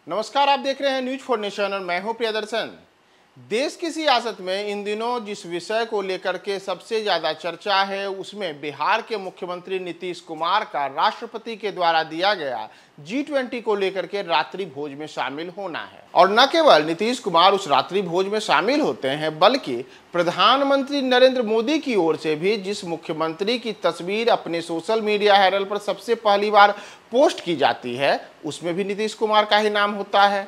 नमस्कार, आप देख रहे हैं न्यूज फॉर नेशन और मैं हूं प्रियदर्शन। देश की सियासत में इन दिनों जिस विषय को लेकर के सबसे ज्यादा चर्चा है उसमें बिहार के मुख्यमंत्री नीतीश कुमार का राष्ट्रपति के द्वारा दिया गया G20 को लेकर के रात्रि भोज में शामिल होना है। और न केवल नीतीश कुमार उस रात्रि भोज में शामिल होते हैं बल्कि प्रधानमंत्री नरेंद्र मोदी की ओर से भी जिस मुख्यमंत्री की तस्वीर अपने सोशल मीडिया हैंडल पर सबसे पहली बार पोस्ट की जाती है उसमें भी नीतीश कुमार का ही नाम होता है।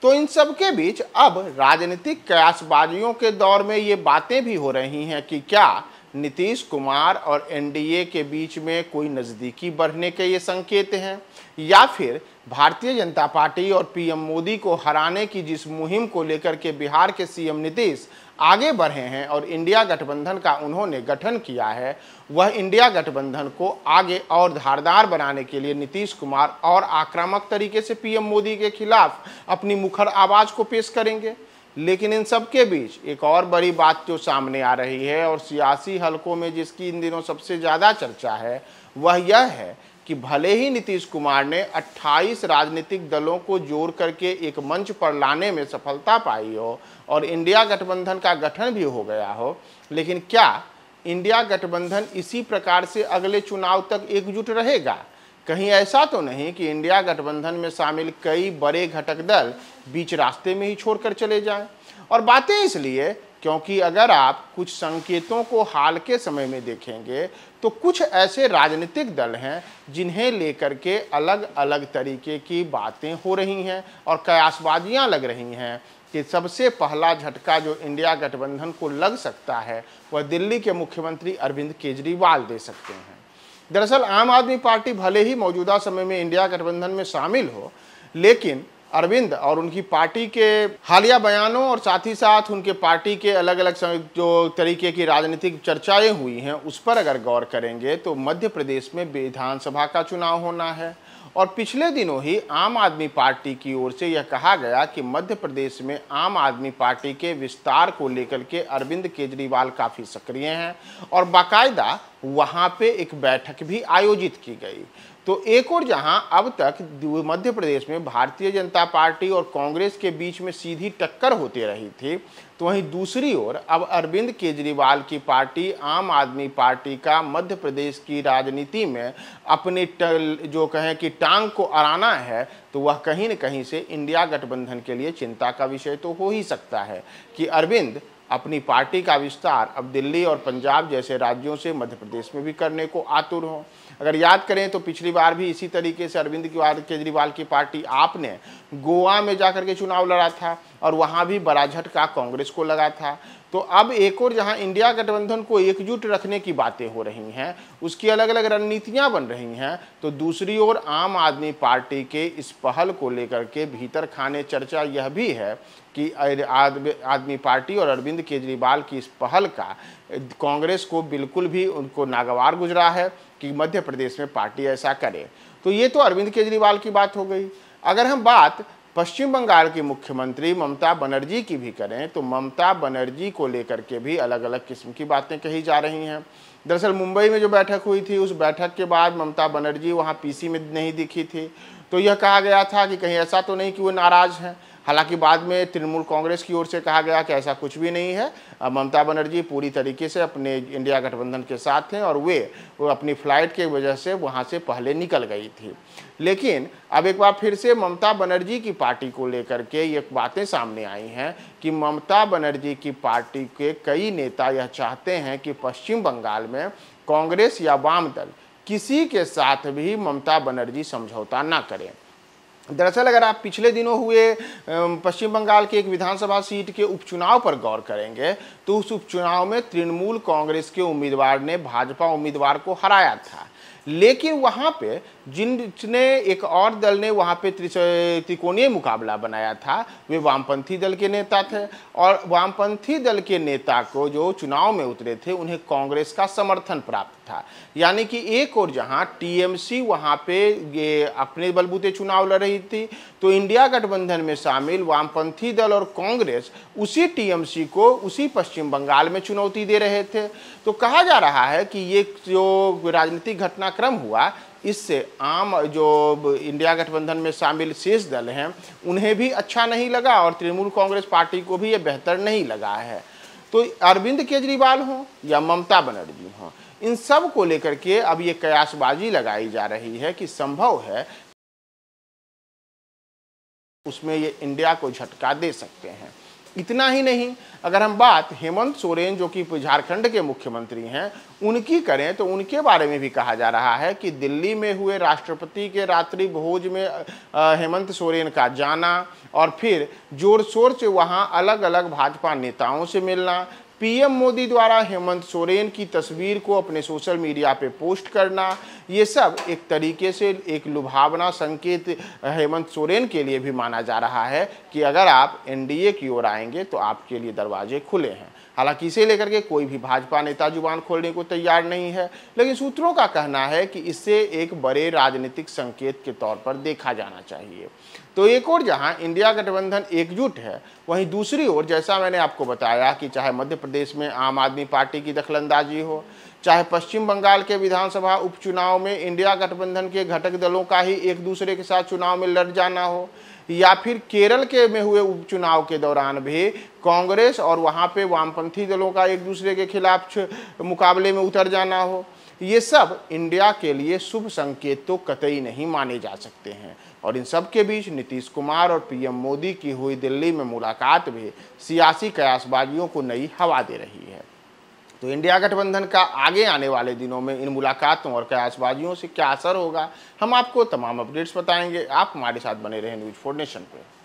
तो इन सब के बीच अब राजनीतिक कयासबाजियों के दौर में ये बातें भी हो रही हैं कि क्या नीतीश कुमार और एनडीए के बीच में कोई नज़दीकी बढ़ने के ये संकेत हैं या फिर भारतीय जनता पार्टी और पीएम मोदी को हराने की जिस मुहिम को लेकर के बिहार के सीएम नीतीश आगे बढ़े हैं और इंडिया गठबंधन का उन्होंने गठन किया है, वह इंडिया गठबंधन को आगे और धारदार बनाने के लिए नीतीश कुमार और आक्रामक तरीके से पीएम मोदी के खिलाफ अपनी मुखर आवाज को पेश करेंगे। लेकिन इन सब के बीच एक और बड़ी बात जो सामने आ रही है और सियासी हलकों में जिसकी इन दिनों सबसे ज़्यादा चर्चा है वह यह है कि भले ही नीतीश कुमार ने 28 राजनीतिक दलों को जोड़ करके एक मंच पर लाने में सफलता पाई हो और इंडिया गठबंधन का गठन भी हो गया हो, लेकिन क्या इंडिया गठबंधन इसी प्रकार से अगले चुनाव तक एकजुट रहेगा? कहीं ऐसा तो नहीं कि इंडिया गठबंधन में शामिल कई बड़े घटक दल बीच रास्ते में ही छोड़कर चले जाएं? और बातें इसलिए क्योंकि अगर आप कुछ संकेतों को हाल के समय में देखेंगे तो कुछ ऐसे राजनीतिक दल हैं जिन्हें लेकर के अलग अलग तरीके की बातें हो रही हैं और कयासबाजियां लग रही हैं कि सबसे पहला झटका जो इंडिया गठबंधन को लग सकता है वह दिल्ली के मुख्यमंत्री अरविंद केजरीवाल दे सकते हैं। दरअसल आम आदमी पार्टी भले ही मौजूदा समय में इंडिया गठबंधन में शामिल हो, लेकिन अरविंद और उनकी पार्टी के हालिया बयानों और साथ ही साथ उनके पार्टी के अलग अलग जो तरीके की राजनीतिक चर्चाएं हुई हैं उस पर अगर गौर करेंगे तो मध्य प्रदेश में विधानसभा का चुनाव होना है और पिछले दिनों ही आम आदमी पार्टी की ओर से यह कहा गया कि मध्य प्रदेश में आम आदमी पार्टी के विस्तार को लेकर के अरविंद केजरीवाल काफ़ी सक्रिय हैं और बाकायदा वहां पे एक बैठक भी आयोजित की गई। तो एक और जहां अब तक मध्य प्रदेश में भारतीय जनता पार्टी और कांग्रेस के बीच में सीधी टक्कर होती रही थी, तो वहीं दूसरी ओर अब अरविंद केजरीवाल की पार्टी आम आदमी पार्टी का मध्य प्रदेश की राजनीति में अपने जो कहें कि टांग को अड़ाना है, तो वह कहीं न कहीं से इंडिया गठबंधन के लिए चिंता का विषय तो हो ही सकता है कि अरविंद अपनी पार्टी का विस्तार अब दिल्ली और पंजाब जैसे राज्यों से मध्य प्रदेश में भी करने को आतुर हो। अगर याद करें तो पिछली बार भी इसी तरीके से अरविंद केजरीवाल की पार्टी आपने गोवा में जाकर के चुनाव लड़ा था और वहां भी बड़ा झटका कांग्रेस को लगा था। तो अब एक और जहां इंडिया गठबंधन को एकजुट रखने की बातें हो रही हैं, उसकी अलग अलग रणनीतियां बन रही हैं, तो दूसरी ओर आम आदमी पार्टी के इस पहल को लेकर के भीतर खाने चर्चा यह भी है कि आदमी पार्टी और अरविंद केजरीवाल की इस पहल का कांग्रेस को बिल्कुल भी उनको नागवार गुजरा है कि मध्य प्रदेश में पार्टी ऐसा करे। तो ये तो अरविंद केजरीवाल की बात हो गई। अगर हम बात पश्चिम बंगाल की मुख्यमंत्री ममता बनर्जी की भी करें तो ममता बनर्जी को लेकर के भी अलग अलग किस्म की बातें कही जा रही हैं। दरअसल मुंबई में जो बैठक हुई थी उस बैठक के बाद ममता बनर्जी वहां पीसी में नहीं दिखी थी, तो यह कहा गया था कि कहीं ऐसा तो नहीं कि वो नाराज हैं। हालांकि बाद में तृणमूल कांग्रेस की ओर से कहा गया कि ऐसा कुछ भी नहीं है, ममता बनर्जी पूरी तरीके से अपने इंडिया गठबंधन के साथ हैं और वो अपनी फ्लाइट के वजह से वहां से पहले निकल गई थी। लेकिन अब एक बार फिर से ममता बनर्जी की पार्टी को लेकर के ये बातें सामने आई हैं कि ममता बनर्जी की पार्टी के कई नेता यह चाहते हैं कि पश्चिम बंगाल में कांग्रेस या वाम दल किसी के साथ भी ममता बनर्जी समझौता ना करें। दरअसल अगर आप पिछले दिनों हुए पश्चिम बंगाल के एक विधानसभा सीट के उपचुनाव पर गौर करेंगे तो उस उपचुनाव में तृणमूल कांग्रेस के उम्मीदवार ने भाजपा उम्मीदवार को हराया था, लेकिन वहां पे जिनने एक और दल ने वहां पे त्रिकोणीय मुकाबला बनाया था वे वामपंथी दल के नेता थे और वामपंथी दल के नेता को जो चुनाव में उतरे थे उन्हें कांग्रेस का समर्थन प्राप्त था। यानी कि एक और जहां टीएमसी वहां पे ये अपने बलबूते चुनाव लड़ रही थी, तो इंडिया गठबंधन में शामिल वामपंथी दल और कांग्रेस उसी टीएमसी को उसी पश्चिम बंगाल में चुनौती दे रहे थे। तो कहा जा रहा है कि ये जो राजनीतिक घटनाक्रम हुआ इससे आम जो इंडिया गठबंधन में शामिल शेष दल हैं उन्हें भी अच्छा नहीं लगा और तृणमूल कांग्रेस पार्टी को भी ये बेहतर नहीं लगा है। तो अरविंद केजरीवाल हों या ममता बनर्जी हों, इन सब को लेकर के अब ये कयासबाजी लगाई जा रही है कि संभव है उसमें ये इंडिया को झटका दे सकते हैं। इतना ही नहीं, अगर हम बात हेमंत सोरेन जो कि झारखंड के मुख्यमंत्री हैं उनकी करें तो उनके बारे में भी कहा जा रहा है कि दिल्ली में हुए राष्ट्रपति के रात्रि भोज में हेमंत सोरेन का जाना और फिर जोर शोर से वहां अलग अलग भाजपा नेताओं से मिलना, पीएम मोदी द्वारा हेमंत सोरेन की तस्वीर को अपने सोशल मीडिया पे पोस्ट करना, ये सब एक तरीके से एक लुभावना संकेत हेमंत सोरेन के लिए भी माना जा रहा है कि अगर आप एनडीए की ओर आएंगे तो आपके लिए दरवाजे खुले हैं। हालांकि इसे लेकर के कोई भी भाजपा नेता जुबान खोलने को तैयार नहीं है, लेकिन सूत्रों का कहना है कि इसे एक बड़े राजनीतिक संकेत के तौर पर देखा जाना चाहिए। तो एक और जहां इंडिया गठबंधन एकजुट है, वहीं दूसरी ओर जैसा मैंने आपको बताया कि चाहे मध्य प्रदेश में आम आदमी पार्टी की दखलंदाजी हो, चाहे पश्चिम बंगाल के विधानसभा उपचुनाव में इंडिया गठबंधन के घटक दलों का ही एक दूसरे के साथ चुनाव में लड़ जाना हो, या फिर केरल के में हुए उपचुनाव के दौरान भी कांग्रेस और वहां पे वामपंथी दलों का एक दूसरे के खिलाफ मुकाबले में उतर जाना हो, ये सब इंडिया के लिए शुभ संकेत तो कतई नहीं माने जा सकते हैं। और इन सब के बीच नीतीश कुमार और पीएम मोदी की हुई दिल्ली में मुलाकात भी सियासी कयासबाजियों को नई हवा दे रही है। तो इंडिया गठबंधन का आगे आने वाले दिनों में इन मुलाकातों और कयासबाजियों से क्या असर होगा, हम आपको तमाम अपडेट्स बताएंगे। आप हमारे साथ बने रहें न्यूज़ 4 नेशन पे।